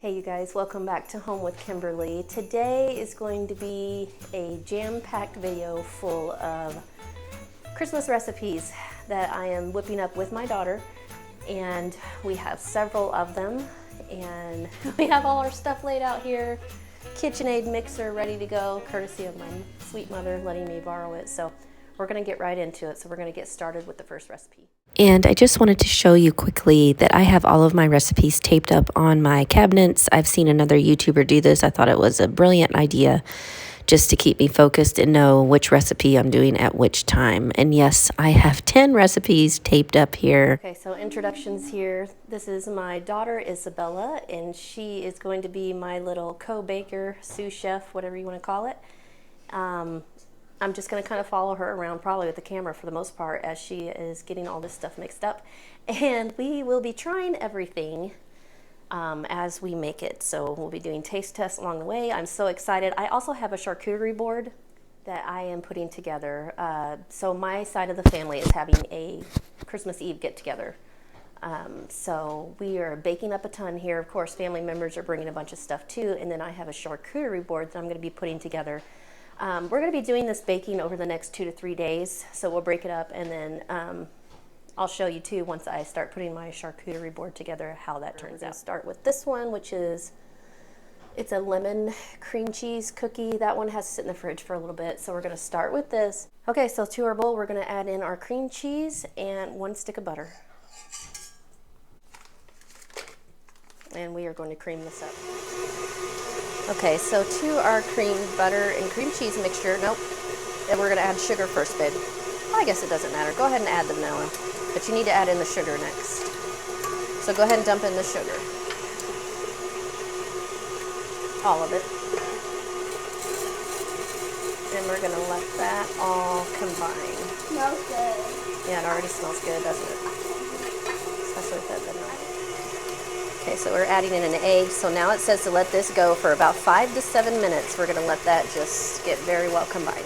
Hey you guys, welcome back to Home with Kimberly. Today is going to be a jam-packed video full of Christmas recipes that I am whipping up with my daughter, and we have several of them, and we have all our stuff laid out here. KitchenAid mixer ready to go, courtesy of my sweet mother letting me borrow it. So we're going to get right into it. So we're going to get started with the first recipe. And I just wanted to show you quickly that I have all of my recipes taped up on my cabinets. I've seen another YouTuber do this. I thought it was a brilliant idea just to keep me focused and know which recipe I'm doing at which time. And yes, I have 10 recipes taped up here. Okay, so introductions here. This is my daughter Isabella, and she is going to be my little co-baker, sous chef, whatever you want to call it. I'm just going to kind of follow her around, probably with the camera for the most part, as she is getting all this stuff mixed up. And we will be trying everything as we make it. So we'll be doing taste tests along the way. I'm so excited. I also have a charcuterie board that I am putting together. So my side of the family is having a Christmas Eve get-together. So we are baking up a ton here. Of course, family members are bringing a bunch of stuff too. And then I have a charcuterie board that I'm going to be putting together. We're going to be doing this baking over the next 2 to 3 days, so we'll break it up, and then I'll show you too once I start putting my charcuterie board together how that turns out. Start with this one, which is, it's a lemon cream cheese cookie. That one has to sit in the fridge for a little bit, so we're going to start with this. Okay, so to our bowl we're going to add in our cream cheese and 1 stick of butter. And we are going to cream this up. Okay, so to our cream butter and cream cheese mixture, and we're gonna add sugar first, babe. I guess it doesn't matter. Go ahead and add the vanilla, but you need to add in the sugar next. So go ahead and dump in the sugar. All of it. And we're gonna let that all combine. Smells good. Yeah, it already smells good, doesn't it? Especially with that vanilla. Okay, so we're adding in an egg. So now it says to let this go for about 5 to 7 minutes. We're gonna let that just get very well combined.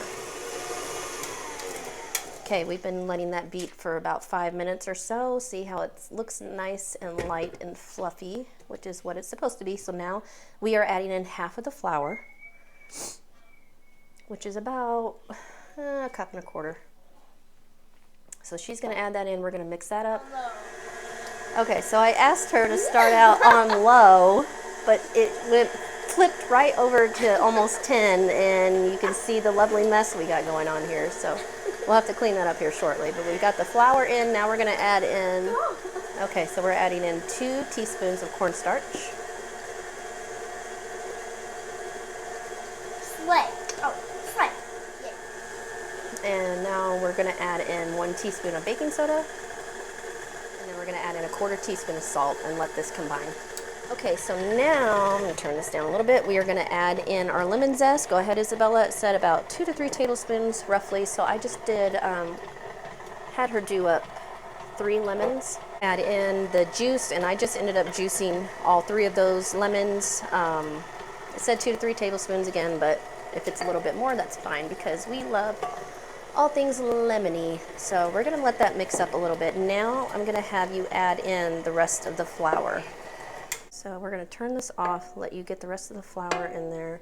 Okay, we've been letting that beat for about 5 minutes or so. See how it looks nice and light and fluffy, which is what it's supposed to be. So now we are adding in half of the flour, which is about a cup and a quarter. So she's gonna add that in. We're gonna mix that up. Okay, so I asked her to start out on low, but it flipped right over to almost 10, and you can see the lovely mess we got going on here. So we'll have to clean that up here shortly. But we've got the flour in. Now we're going to add in, okay, so we're adding in 2 teaspoons of cornstarch. Slay. Yeah. And now we're going to add in 1 teaspoon of baking soda. And then we're going to add in a 1/4 teaspoon of salt and let this combine. Okay, so now, I'm going to turn this down a little bit. We are going to add in our lemon zest. Go ahead, Isabella. It said about 2 to 3 tablespoons, roughly. So I just did, had her do up 3 lemons. Add in the juice, and I just ended up juicing all 3 of those lemons. It said 2 to 3 tablespoons again, but if it's a little bit more, that's fine, because we love all things lemony. So we're going to let that mix up a little bit. Now I'm going to have you add in the rest of the flour. So we're going to turn this off, let you get the rest of the flour in there.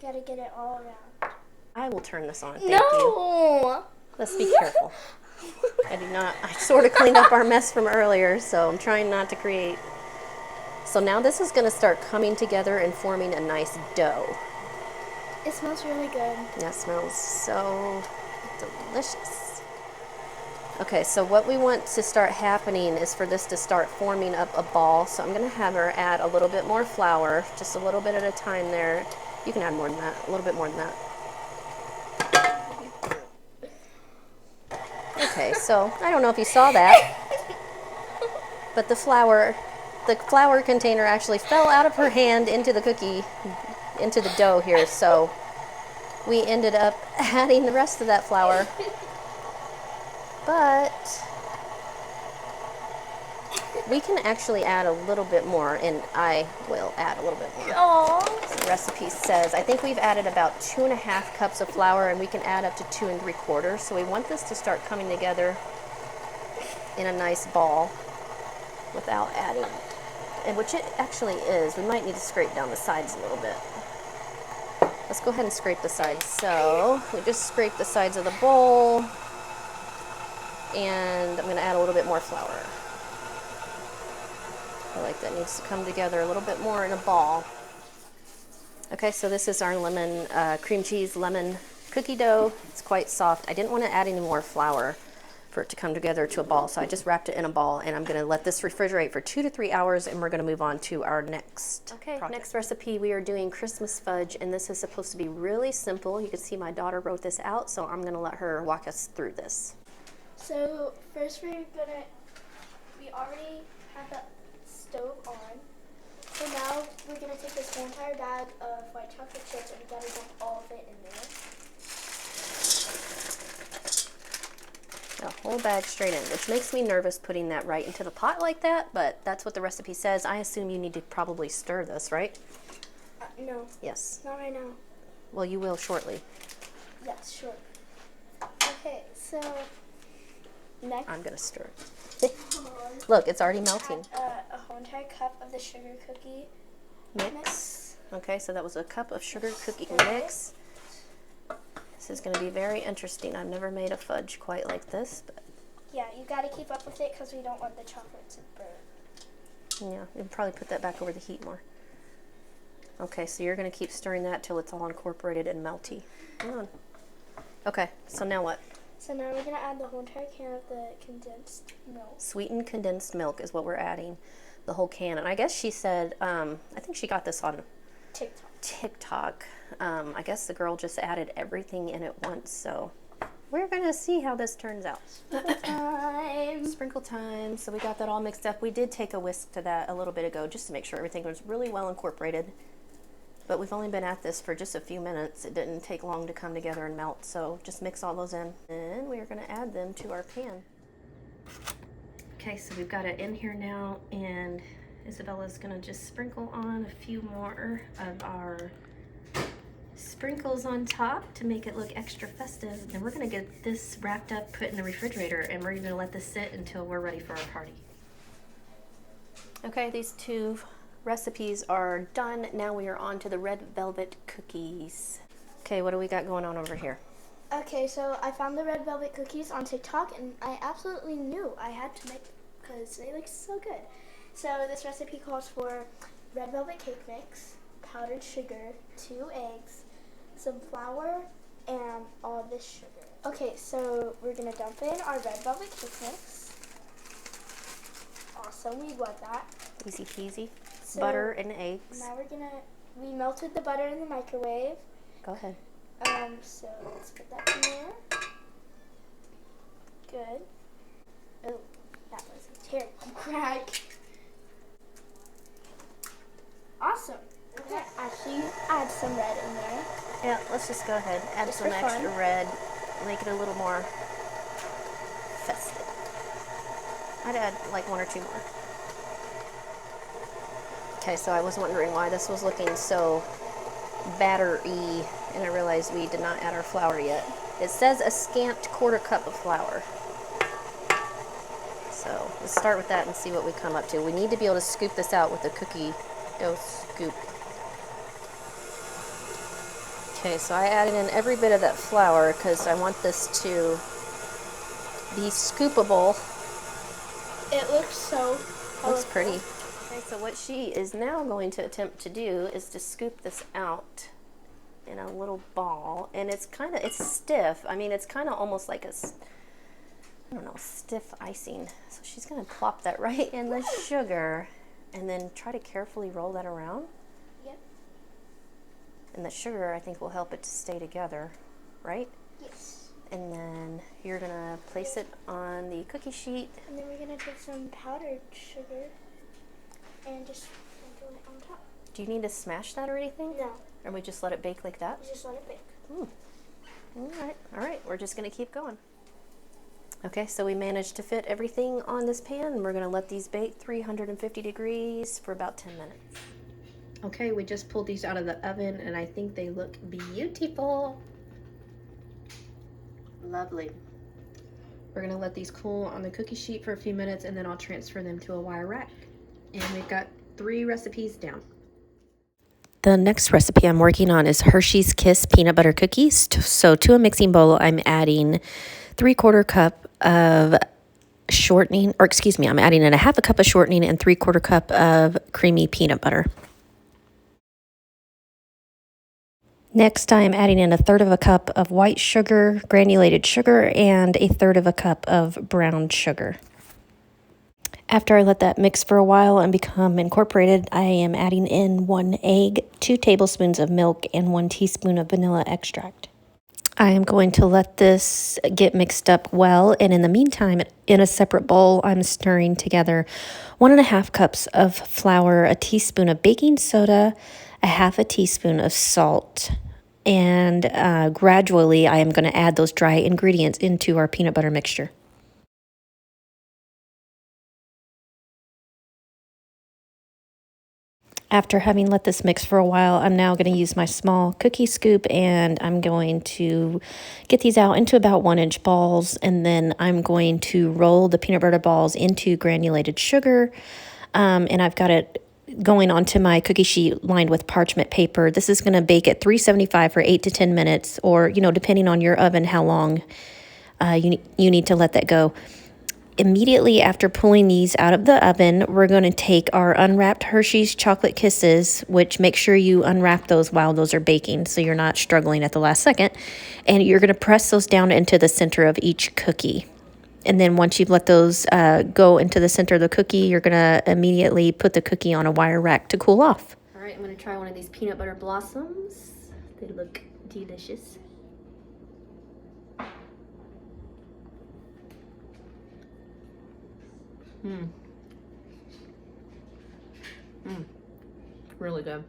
Gotta get it all around. I will turn this on. Thank you. Let's be careful. I sort of cleaned up our mess from earlier, so I'm trying not to create. So now this is going to start coming together and forming a nice dough. It smells really good. That smells so delicious. Okay, so what we want to start happening is for this to start forming up a ball. So I'm going to have her add a little bit more flour, just a little bit at a time there. You can add more than that, a little bit more than that. Okay, so I don't know if you saw that, but the flour container actually fell out of her hand into the cookie, into the dough here, so we ended up adding the rest of that flour, but we can actually add a little bit more, and I will add a little bit more. Aww. The recipe says, I think we've added about 2.5 cups of flour, and we can add up to 2 3/4, so we want this to start coming together in a nice ball without adding and which it actually is. We might need to scrape down the sides a little bit. Let's go ahead and scrape the sides. So we just scrape the sides of the bowl, and I'm going to add a little bit more flour. I feel like that needs to come together a little bit more in a ball. Okay, so this is our lemon, cream cheese lemon cookie dough. It's quite soft. I didn't want to add any more flour for it to come together to a ball, so I just wrapped it in a ball, and I'm going to let this refrigerate for 2 to 3 hours, and we're going to move on to our next project. Next recipe, we are doing Christmas fudge, and this is supposed to be really simple. You can see my daughter wrote this out, so I'm going to let her walk us through this. So first we already have the stove on. So now we're gonna take this whole entire bag of white chocolate chips and we gotta dump all of it in there. A whole bag straight in, which makes me nervous putting that right into the pot like that, but that's what the recipe says. I assume you need to probably stir this, right? No. Yes. Not right now. Well, you will shortly. Yes, sure. Okay, so next. I'm gonna stir it. Look, it's already melting. Add, a whole entire cup of the sugar cookie mix. Okay, so that was a cup of sugar cookie mix. This is going to be very interesting. I've never made a fudge quite like this, but yeah, you got to keep up with it because we don't want the chocolate to burn. Yeah, you'll probably put that back over the heat more. Okay, so you're going to keep stirring that till it's all incorporated and melty. Hang on. Okay, so now what? So now we're going to add the whole entire can of the condensed milk. Sweetened condensed milk is what we're adding, the whole can. And I guess she said, I think she got this on TikTok. I guess the girl just added everything in at once, so we're going to see how this turns out. Sprinkle time. Sprinkle time. So we got that all mixed up. We did take a whisk to that a little bit ago just to make sure everything was really well incorporated. But we've only been at this for just a few minutes. It didn't take long to come together and melt, so just mix all those in. And we are going to add them to our pan. Okay, so we've got it in here now, and Isabella's going to just sprinkle on a few more of our sprinkles on top to make it look extra festive. Then we're going to get this wrapped up, put in the refrigerator, and we're going to let this sit until we're ready for our party. Okay, these two recipes are done. Now we are on to the red velvet cookies. Okay, what do we got going on over here? Okay, so I found the red velvet cookies on TikTok, and I absolutely knew I had to make because they look so good. So this recipe calls for red velvet cake mix, powdered sugar, 2 eggs, some flour, and all this sugar. Okay, so we're gonna dump in our red velvet cake mix. Awesome, we love that. Easy peasy. So butter and eggs. Now we melted the butter in the microwave. Go ahead. So let's put that in there. Good. Oh, that was a terrible crack. Awesome. Okay, actually add some red in there. Yeah, let's just go ahead. Add Just some for extra fun. red. Make it a little more festive. I'd add like 1 or 2 more. Okay, so I was wondering why this was looking so batter-y, and I realized we did not add our flour yet. It says a scant 1/4 cup of flour. So let's start with that and see what we come up to. We need to be able to scoop this out with a cookie dough scoop. Okay, so I added in every bit of that flour because I want this to be scoopable. It looks so colorful. Looks pretty. Okay, so what she is now going to attempt to do is to scoop this out in a little ball, and it's stiff. I mean, it's kind of almost like a, I don't know, stiff icing. So she's going to plop that right in the sugar and then try to carefully roll that around. Yep. And the sugar, I think, will help it to stay together, right? Yes. And then you're going to place it on the cookie sheet. And then we're going to take some powdered sugar and just sprinkle it on top. Do you need to smash that or anything? No. Or we just let it bake like that? Just let it bake. All right, we're just gonna keep going. Okay, so we managed to fit everything on this pan, and we're gonna let these bake 350 degrees for about 10 minutes. Okay, we just pulled these out of the oven, and I think they look beautiful. Lovely. We're gonna let these cool on the cookie sheet for a few minutes, and then I'll transfer them to a wire rack. And we've got 3 recipes down. The next recipe I'm working on is Hershey's Kiss peanut butter cookies. So to a mixing bowl, I'm adding 3/4 cup of shortening, or excuse me, I'm adding in a 1/2 cup of shortening and 3/4 cup of creamy peanut butter. Next, I'm adding in 1/3 cup of white sugar, granulated sugar, and 1/3 cup of brown sugar. After I let that mix for a while and become incorporated, I am adding in 1 egg, 2 tablespoons of milk, and 1 teaspoon of vanilla extract. I am going to let this get mixed up well, and in the meantime, in a separate bowl, I'm stirring together 1.5 cups of flour, a teaspoon of baking soda, 1/2 teaspoon of salt, and gradually I am going to add those dry ingredients into our peanut butter mixture. After having let this mix for a while, I'm now going to use my small cookie scoop and I'm going to get these out into about 1-inch balls, and then I'm going to roll the peanut butter balls into granulated sugar, and I've got it going onto my cookie sheet lined with parchment paper. This is going to bake at 375 for 8 to 10 minutes, or, depending on your oven, how long you need to let that go. Immediately after pulling these out of the oven, we're going to take our unwrapped Hershey's Chocolate Kisses, which make sure you unwrap those while those are baking so you're not struggling at the last second, and you're going to press those down into the center of each cookie. And then once you've let those go into the center of the cookie, you're going to immediately put the cookie on a wire rack to cool off. All right, I'm going to try one of these peanut butter blossoms. They look delicious. Really good.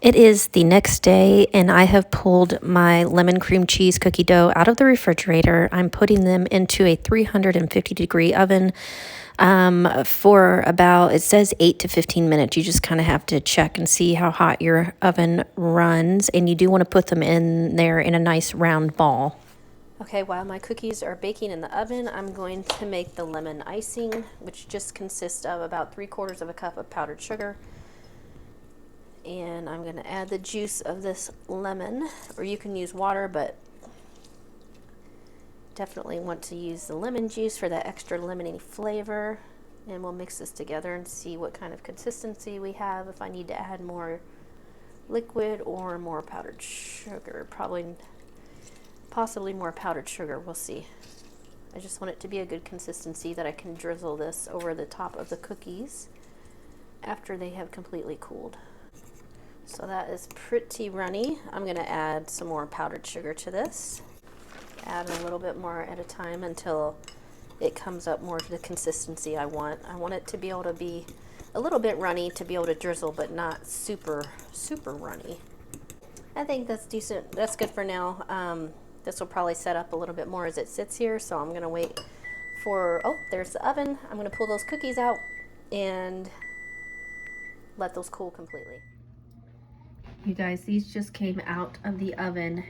It is the next day, and I have pulled my lemon cream cheese cookie dough out of the refrigerator. I'm putting them into a 350-degree oven for about, it says 8 to 15 minutes. You just kind of have to check and see how hot your oven runs, and you do want to put them in there in a nice round ball. Okay, while my cookies are baking in the oven, I'm going to make the lemon icing, which just consists of about 3/4 cup of powdered sugar. And I'm going to add the juice of this lemon, or you can use water, but definitely want to use the lemon juice for that extra lemony flavor. And we'll mix this together and see what kind of consistency we have, if I need to add more liquid or more powdered sugar. Possibly more powdered sugar, we'll see. I just want it to be a good consistency that I can drizzle this over the top of the cookies after they have completely cooled. So that is pretty runny. I'm going to add some more powdered sugar to this. Add a little bit more at a time until it comes up more to the consistency I want. I want it to be able to be a little bit runny to be able to drizzle, but not super, super runny. I think that's decent. That's good for now. This will probably set up a little bit more as it sits here, so I'm going to wait for, oh, there's the oven. I'm going to pull those cookies out and let those cool completely. You guys, these just came out of the oven,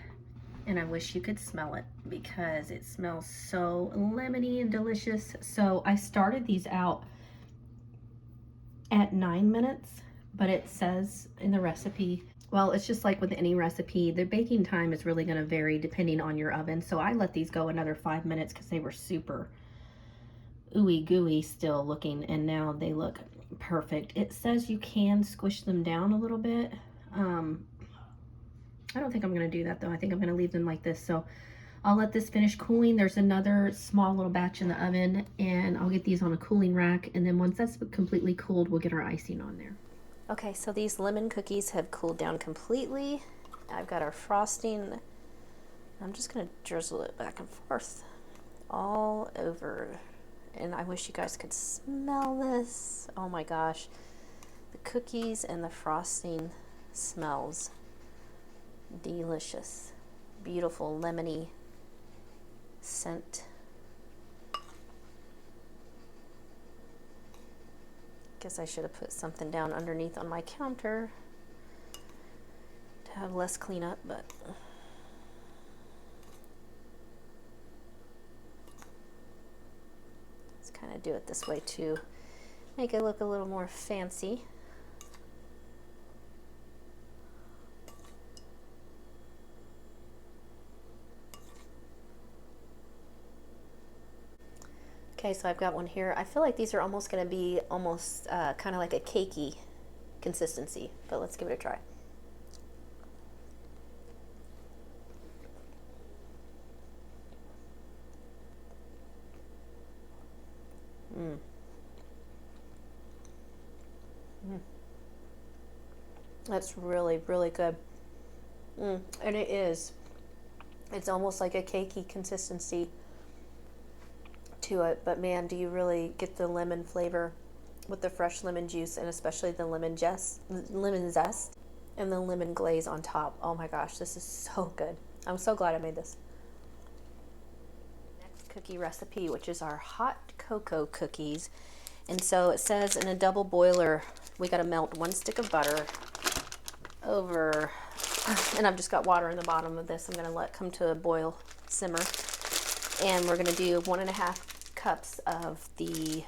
and I wish you could smell it because it smells so lemony and delicious. So I started these out at 9 minutes, but it says in the recipe, well, it's just like with any recipe, the baking time is really going to vary depending on your oven. So I let these go another 5 minutes because they were super ooey gooey still looking, and now they look perfect. It says you can squish them down a little bit. I don't think I'm going to do that though. I think I'm going to leave them like this. So I'll let this finish cooling. There's another small little batch in the oven, and I'll get these on a cooling rack, and then once that's completely cooled, we'll get our icing on there. Okay, so these lemon cookies have cooled down completely. I've got our frosting. I'm just going to drizzle it back and forth all over. And I wish you guys could smell this. Oh my gosh. The cookies and the frosting smells delicious. Beautiful lemony scent. Guess I should have put something down underneath on my counter to have less cleanup, but let's kind of do it this way to make it look a little more fancy. Okay, so I've got one here. I feel like these are almost going to be almost kind of like a cakey consistency, but let's give it a try. That's really, really good. And it is. It's almost like a cakey consistency to it, but man, do you really get the lemon flavor with the fresh lemon juice, and especially the lemon zest and the lemon glaze on top. Oh my gosh, this is so good. I'm so glad I made this. Next cookie recipe, which is our hot cocoa cookies. And so it says in a double boiler, we got to melt 1 stick of butter over, and I've just got water in the bottom of this. I'm going to let it come to a boil, simmer. And we're going to do 1.5 cups of the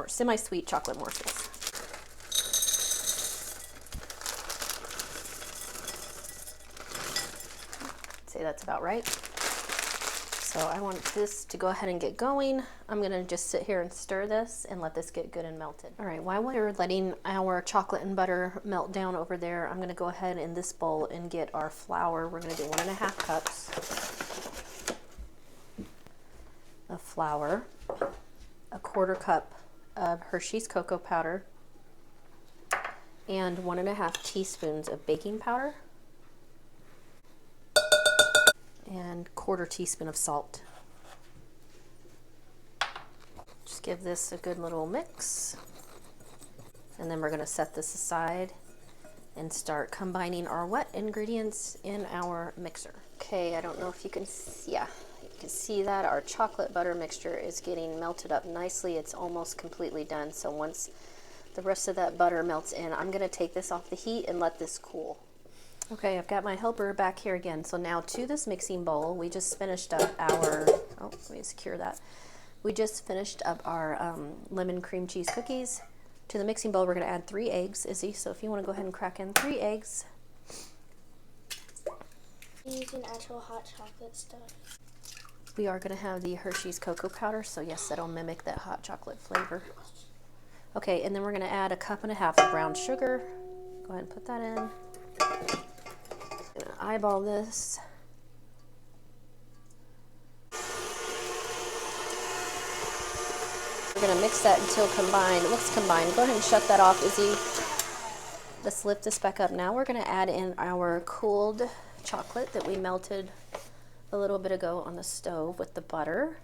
semi-sweet chocolate morsels. Say that's about right. So I want this to go ahead and get going. I'm gonna just sit here and stir this and let this get good and melted. All right, while we're letting our chocolate and butter melt down over there, I'm gonna go ahead in this bowl and get our flour. We're gonna do 1.5 cups of flour, 1/4 cup of Hershey's cocoa powder, and 1.5 teaspoons of baking powder, and 1/4 teaspoon of salt. Just give this a good little mix, and then we're going to set this aside and start combining our wet ingredients in our mixer. Okay, I don't know if you can see, yeah, you can see that our chocolate butter mixture is getting melted up nicely. It's almost completely done. So once the rest of that butter melts in, I'm going to take this off the heat and let this cool. Okay, I've got my helper back here again. So now to this mixing bowl, we just finished up our, oh, let me secure that. We just finished up our lemon cream cheese cookies. To the mixing bowl, we're going to add 3 eggs, Izzy. So if you want to go ahead and crack in 3 eggs. Using actual hot chocolate stuff. We are going to have the Hershey's cocoa powder. So yes, that'll mimic that hot chocolate flavor. Okay, and then we're going to add 1.5 cups of brown sugar. Go ahead and put that in. Gonna eyeball this. We're gonna mix that until combined. It looks combined. Go ahead and shut that off, Izzy. Let's lift this back up. Now we're gonna add in our cooled chocolate that we melted a little bit ago on the stove with the butter.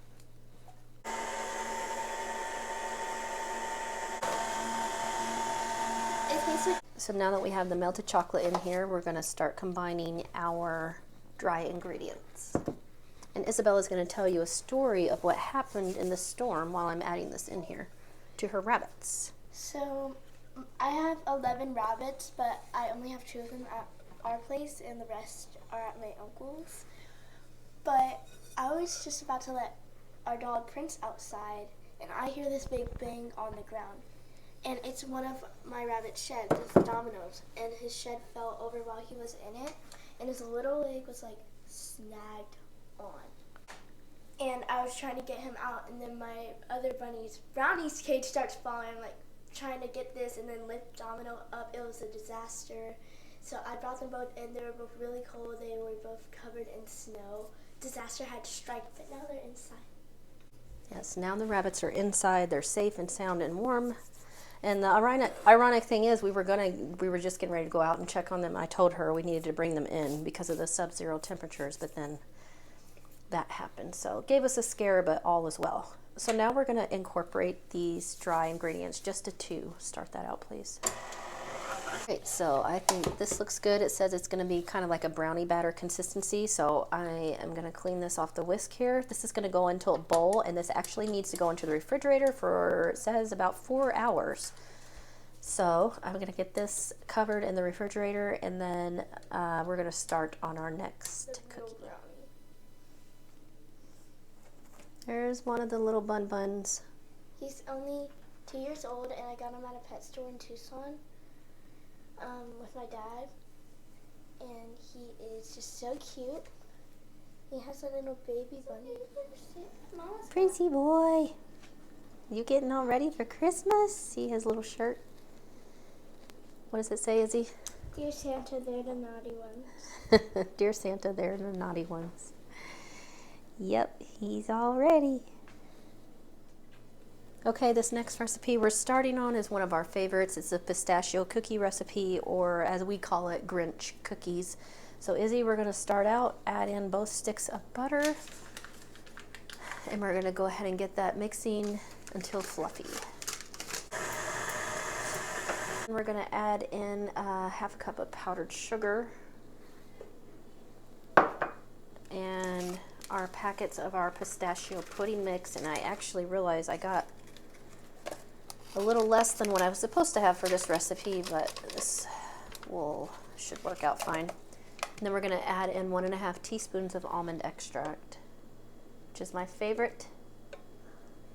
So now that we have the melted chocolate in here, we're going to start combining our dry ingredients. And Isabella's going to tell you a story of what happened in the storm while I'm adding this in here to her rabbits. So I have 11 rabbits, but I only have 2 of them at our place and the rest are at my uncle's. But I was just about to let our dog Prince outside, and I hear this big bang on the ground. And it's one of my rabbit's sheds, it's Domino's, and his shed fell over while he was in it, and his little leg was like snagged on. And I was trying to get him out, and then my other Brownie's cage starts falling. I'm like trying to get this and then lift Domino up. It was a disaster. So I brought them both in. They were both really cold. They were both covered in snow. Disaster had struck, but now they're inside. Yes, now the rabbits are inside. They're safe and sound and warm. And the ironic thing is, we were just getting ready to go out and check on them. I told her we needed to bring them in because of the sub-zero temperatures, but then that happened. So it gave us a scare, but all is well. So now we're going to incorporate these dry ingredients, just to 2. Start that out, please. Okay, so I think this looks good. It says it's going to be kind of like a brownie batter consistency, so I am going to clean this off the whisk here. This is going to go into a bowl, and this actually needs to go into the refrigerator for, it says, about 4 hours. So I'm going to get this covered in the refrigerator, and then we're going to start on our next cookie. There's one of the little buns. He's only 2 years old, and I got him at a pet store in Tucson. With my dad, and he is just so cute. He has a little baby bunny. Princey boy. You getting all ready for Christmas? See his little shirt? What does it say, Izzy? Dear Santa, they're the naughty ones. Dear Santa, they're the naughty ones. Yep, he's all ready. Okay, this next recipe we're starting on is one of our favorites. It's a pistachio cookie recipe, or as we call it, Grinch cookies. So Izzy, we're going to start out, add in both sticks of butter, and we're going to go ahead and get that mixing until fluffy. And we're going to add in half a cup of powdered sugar and our packets of our pistachio pudding mix. And I actually realized I got a little less than what I was supposed to have for this recipe, but this should work out fine. And then we're going to add in 1.5 teaspoons of almond extract, which is my favorite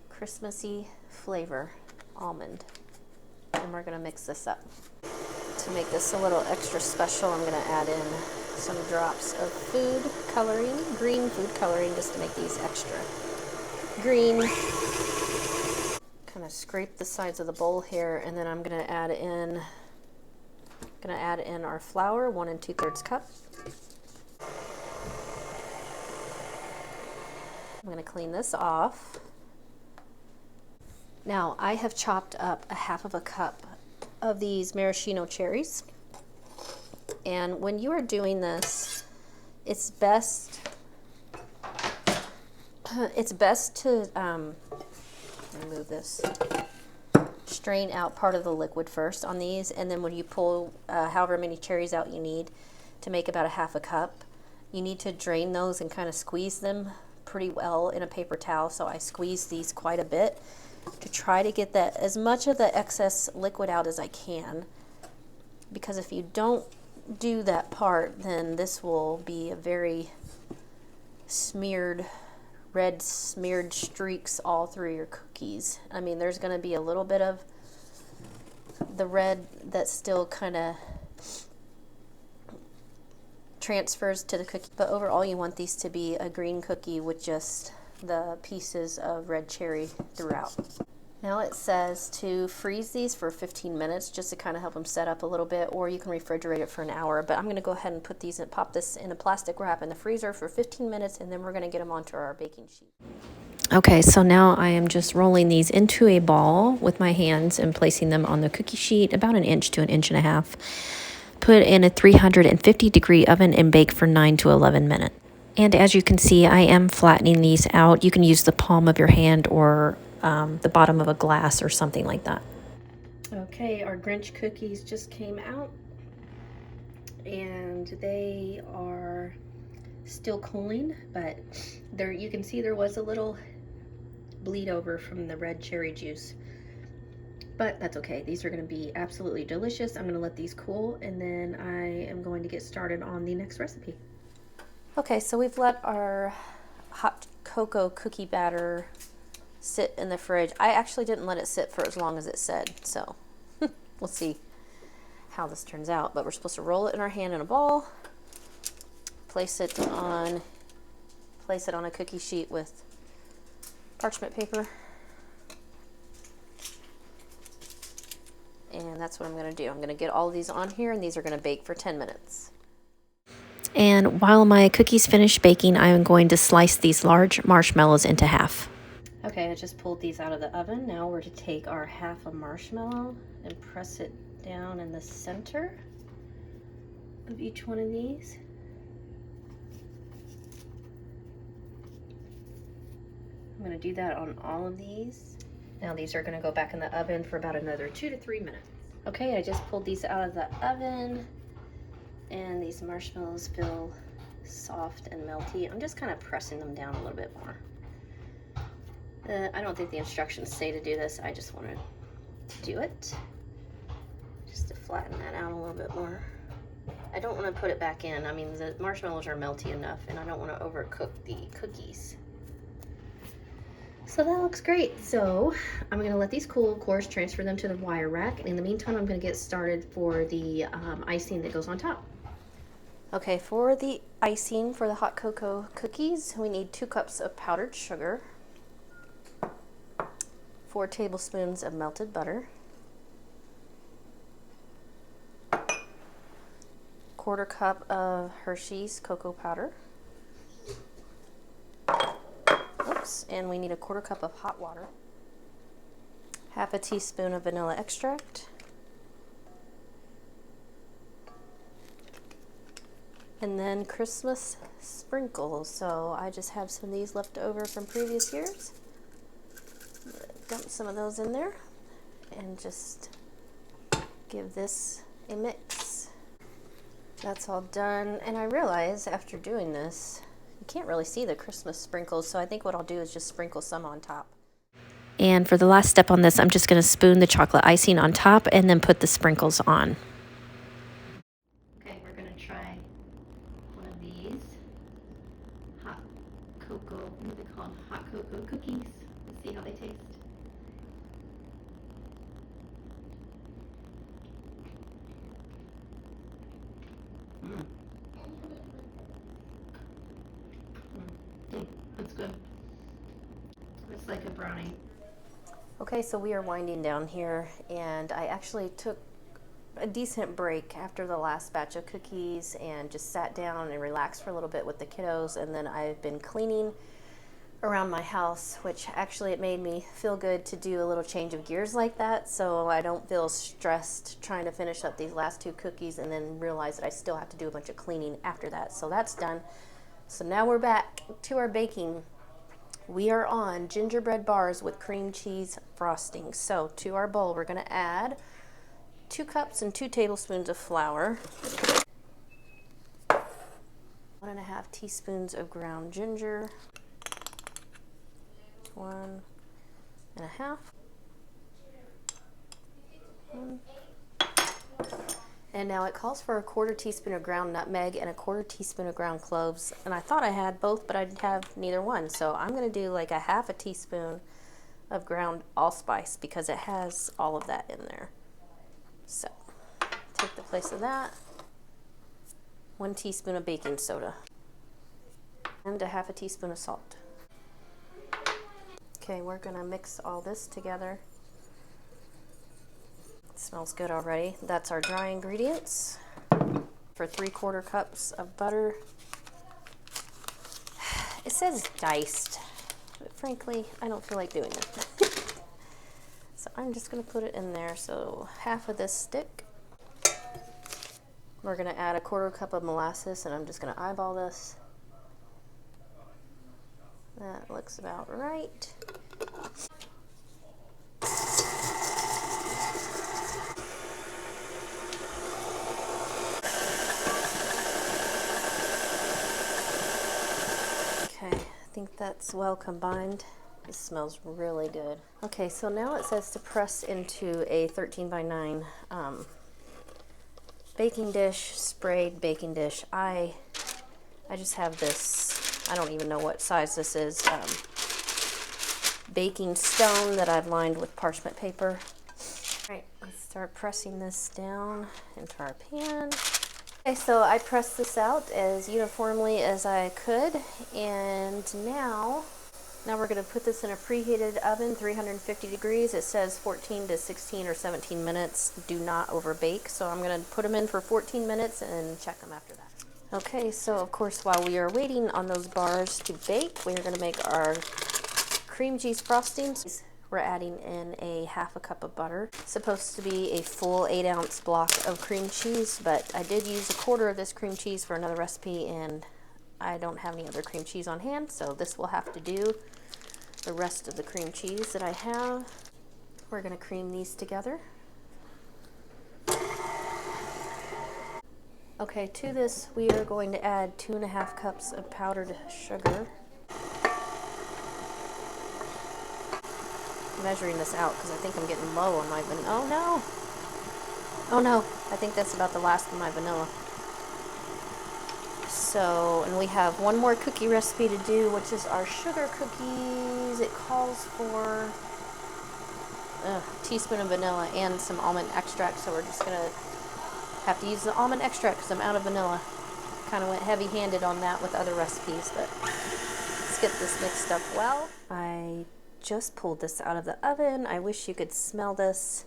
Christmassy flavor, almond. And we're going to mix this up. To make this a little extra special, I'm going to add in some drops of food coloring, green food coloring, just to make these extra green. Kind of scrape the sides of the bowl here, and then I'm going to add in our flour, 1 2/3 cup. I'm going to clean this off. Now I have chopped up a half of a cup of these maraschino cherries, and when you are doing this, it's best to remove this, strain out part of the liquid first on these, and then when you pull however many cherries out you need to make about a half a cup, you need to drain those and kind of squeeze them pretty well in a paper towel. So I squeeze these quite a bit to try to get that as much of the excess liquid out as I can, because if you don't do that part, then this will be a very red smeared streaks all through your cookies. I mean, there's going to be a little bit of the red that still kind of transfers to the cookie, but overall you want these to be a green cookie with just the pieces of red cherry throughout. Now it says to freeze these for 15 minutes just to kind of help them set up a little bit, or you can refrigerate it for an hour, but I'm going to go ahead and put these and pop this in a plastic wrap in the freezer for 15 minutes, and then we're going to get them onto our baking sheet. Okay, so now I am just rolling these into a ball with my hands and placing them on the cookie sheet about 1 inch to 1.5 inches. Put in a 350-degree oven and bake for 9 to 11 minutes. And as you can see, I am flattening these out. You can use the palm of your hand or the bottom of a glass or something like that. Okay, our Grinch cookies just came out, and they are still cooling, but there you can see there was a little bleed over from the red cherry juice, but that's okay. These are going to be absolutely delicious. I'm going to let these cool, and then I am going to get started on the next recipe. Okay, so we've let our hot cocoa cookie batter sit in the fridge. I actually didn't let it sit for as long as it said, so we'll see how this turns out. But we're supposed to roll it in our hand in a ball, place it on a cookie sheet with parchment paper, and that's what I'm going to do. I'm going to get all of these on here, and these are going to bake for 10 minutes. And while my cookies finish baking, I am going to slice these large marshmallows into half. Okay, I just pulled these out of the oven. Now we're to take our half a marshmallow and press it down in the center of each one of these. I'm going to do that on all of these. Now these are going to go back in the oven for about another 2 to 3 minutes. Okay, I just pulled these out of the oven, and these marshmallows feel soft and melty. I'm just kind of pressing them down a little bit more. I don't think the instructions say to do this. I just wanted to do it just to flatten that out a little bit more. I don't want to put it back in. I mean, the marshmallows are melty enough, and I don't want to overcook the cookies. So that looks great. So I'm going to let these cool, of course, transfer them to the wire rack. And in the meantime, I'm going to get started for the icing that goes on top. Okay, for the icing for the hot cocoa cookies, we need 2 cups of powdered sugar, 4 tablespoons of melted butter, 1/4 cup of Hershey's cocoa powder. Oops, and we need a 1/4 cup of hot water, 1/2 teaspoon of vanilla extract, and then Christmas sprinkles. So I just have some of these left over from previous years. Dump some of those in there and just give this a mix. That's all done, and I realize after doing this, you can't really see the Christmas sprinkles, so I think what I'll do is just sprinkle some on top. And for the last step on this, I'm just going to spoon the chocolate icing on top and then put the sprinkles on. Okay, we're going to try one of these hot cocoa, what are they called? Hot cocoa cookies. Let's see how they taste. That's good. It's like a brownie. Okay, so we are winding down here, and I actually took a decent break after the last batch of cookies and just sat down and relaxed for a little bit with the kiddos, and then I've been cleaning around my house, which actually it made me feel good to do a little change of gears like that, so I don't feel stressed trying to finish up these last 2 cookies and then realize that I still have to do a bunch of cleaning after that. So that's done. So now we're back to our baking. We are on gingerbread bars with cream cheese frosting. So to our bowl, we're going to add 2 cups and 2 tablespoons of flour, 1.5 teaspoons of ground ginger, 1.5. And now it calls for a 1/4 teaspoon of ground nutmeg and a 1/4 teaspoon of ground cloves. And I thought I had both, but I have neither one. So I'm going to do like a 1/2 teaspoon of ground allspice because it has all of that in there. So take the place of that. 1 teaspoon of baking soda and a 1/2 teaspoon of salt. Okay, we're going to mix all this together. Smells good already. That's our dry ingredients. For 3/4 cups of butter. It says diced, but frankly, I don't feel like doing it. So I'm just going to put it in there. So 1/2 of this stick. We're going to add a 1/4 cup of molasses, and I'm just going to eyeball this. That looks about right. I think that's well combined. This smells really good. Okay, so now it says to press into a 13 by 9 baking dish, sprayed baking dish. I just have this, I don't even know what size this is, baking stone that I've lined with parchment paper. All right, let's start pressing this down into our pan. Okay, so I pressed this out as uniformly as I could, and now we're going to put this in a preheated oven, 350 degrees. It says 14 to 16 or 17 minutes. Do not over bake, so I'm going to put them in for 14 minutes and check them after that. Okay, so of course while we are waiting on those bars to bake, we're going to make our cream cheese frostings. We're adding in a 1/2 cup of butter. It's supposed to be a full 8-ounce block of cream cheese, but I did use a 1/4 of this cream cheese for another recipe, and I don't have any other cream cheese on hand, so this will have to do. The rest of the cream cheese that I have, we're going to cream these together. Okay, to this we are going to add 2.5 cups of powdered sugar. Measuring this out because I think I'm getting low on my vanilla. Oh no! Oh no! I think that's about the last of my vanilla. So, and we have one more cookie recipe to do, which is our sugar cookies. It calls for a teaspoon of vanilla and some almond extract, so we're just gonna have to use the almond extract because I'm out of vanilla. Kind of went heavy-handed on that with other recipes, but let's get this mixed up well. I just pulled this out of the oven. I wish you could smell this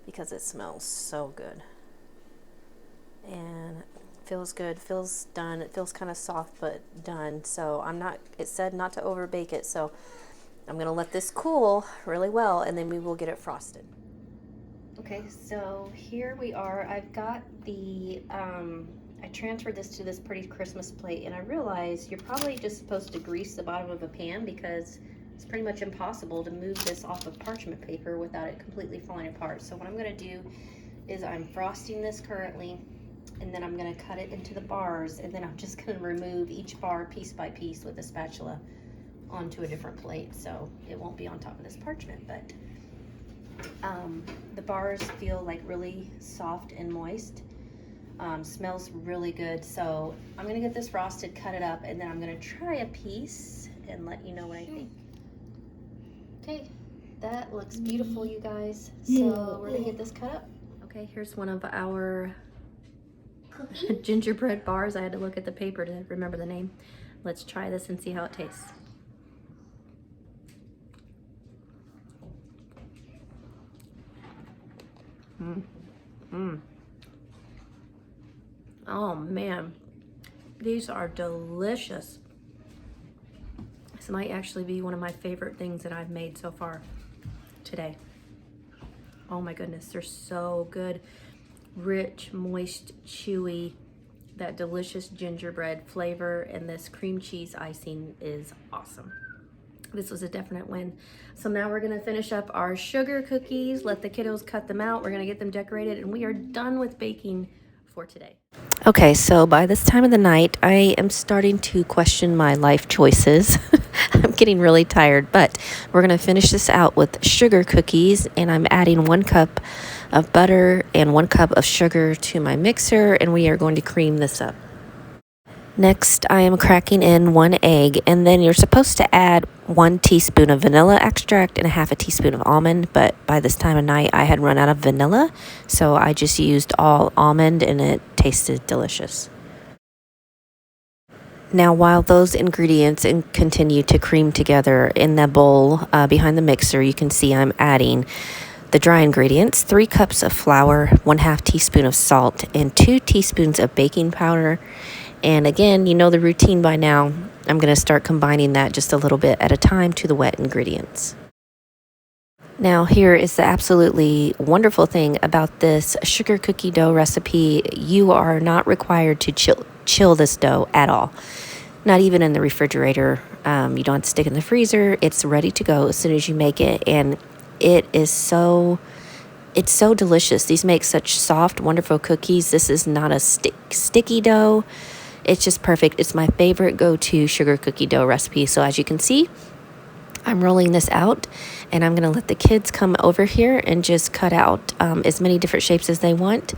because it smells so good. And feels good, feels done. It feels kind of soft but done. So it said not to over bake it, so I'm gonna let this cool really well and then we will get it frosted. Okay, so here we are. I've got the I transferred this to this pretty Christmas plate, and I realized you're probably just supposed to grease the bottom of a pan because it's pretty much impossible to move this off of parchment paper without it completely falling apart. So what I'm gonna do is I'm frosting this currently, and then I'm gonna cut it into the bars, and then I'm just gonna remove each bar piece by piece with a spatula onto a different plate, so it won't be on top of this parchment. But the bars feel like really soft and moist. Smells really good. So I'm gonna get this frosted, cut it up, and then I'm gonna try a piece and let you know what I think. Okay, that looks beautiful, you guys. So we're gonna get this cut up. Okay, here's one of our gingerbread bars. I had to look at the paper to remember the name. Let's try this and see how it tastes. Oh man, these are delicious. This might actually be one of my favorite things that I've made so far today. Oh my goodness, they're so good. Rich, moist, chewy, that delicious gingerbread flavor, and this cream cheese icing is awesome. This was a definite win. So now we're gonna finish up our sugar cookies, let the kiddos cut them out. We're gonna get them decorated, and we are done with baking for today. Okay, so by this time of the night, I am starting to question my life choices. I'm getting really tired, but we're going to finish this out with sugar cookies, and I'm adding 1 cup of butter and 1 cup of sugar to my mixer, and we are going to cream this up. Next, I am cracking in 1 egg, and then you're supposed to add 1 teaspoon of vanilla extract and 1/2 teaspoon of almond, but by this time of night, I had run out of vanilla, so I just used all almond, and it tasted delicious. Now, while those ingredients continue to cream together in the bowl behind the mixer, you can see I'm adding the dry ingredients: 3 cups of flour, 1/2 teaspoon of salt, and 2 teaspoons of baking powder. And again, you know the routine by now. I'm going to start combining that just a little bit at a time to the wet ingredients. Now, here is the absolutely wonderful thing about this sugar cookie dough recipe. You are not required to chill this dough at all. Not even in the refrigerator. You don't have to stick it in the freezer. It's ready to go as soon as you make it. And it's so delicious. These make such soft, wonderful cookies. This is not a sticky dough. It's just perfect. It's my favorite go-to sugar cookie dough recipe. So as you can see, I'm rolling this out, and I'm going to let the kids come over here and just cut out as many different shapes as they want.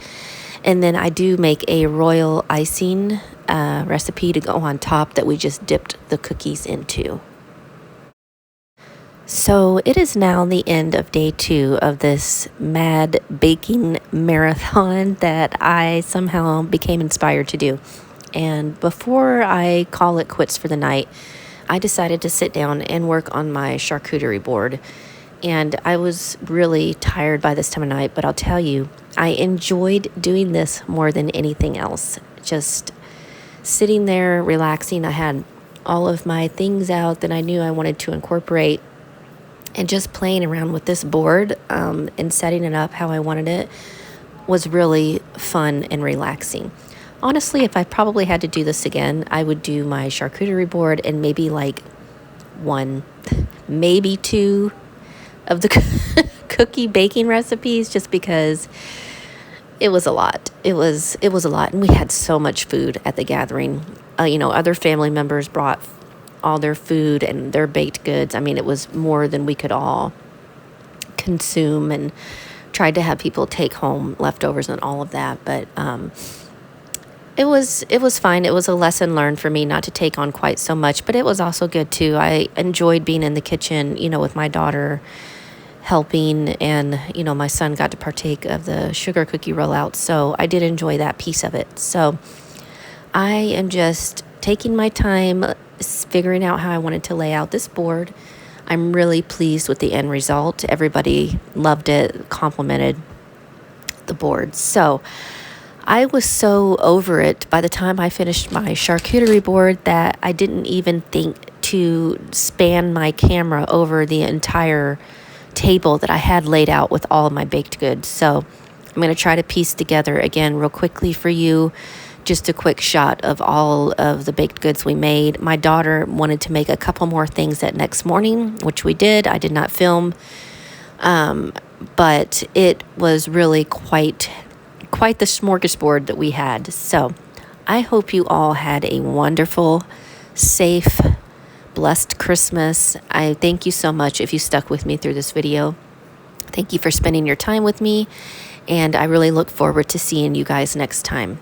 And then I do make a royal icing recipe to go on top that we just dipped the cookies into. So it is now the end of day 2 of this mad baking marathon that I somehow became inspired to do. And before I call it quits for the night, I decided to sit down and work on my charcuterie board. And I was really tired by this time of night, but I'll tell you, I enjoyed doing this more than anything else. Just sitting there, relaxing. I had all of my things out that I knew I wanted to incorporate, and just playing around with this board and setting it up how I wanted it was really fun and relaxing. Honestly, if I probably had to do this again, I would do my charcuterie board and maybe like 1, maybe 2 of the cookie baking recipes, just because it was a lot. It was a lot, and we had so much food at the gathering. Other family members brought all their food and their baked goods. I mean, it was more than we could all consume, and tried to have people take home leftovers and all of that. But it was fine. It was a lesson learned for me not to take on quite so much, but it was also good too. I enjoyed being in the kitchen, with my daughter helping, and my son got to partake of the sugar cookie rollout, so I did enjoy that piece of it. So I am just taking my time figuring out how I wanted to lay out this board. I'm really pleased with the end result. Everybody loved it, complimented the board. So I was so over it by the time I finished my charcuterie board that I didn't even think to span my camera over the entire table that I had laid out with all of my baked goods. So I'm going to try to piece together again real quickly for you just a quick shot of all of the baked goods we made. My daughter wanted to make a couple more things that next morning, which we did. I did not film, but it was really quite the smorgasbord that we had. So I hope you all had a wonderful, safe, blessed Christmas. I thank you so much if you stuck with me through this video. Thank you for spending your time with me, and I really look forward to seeing you guys next time.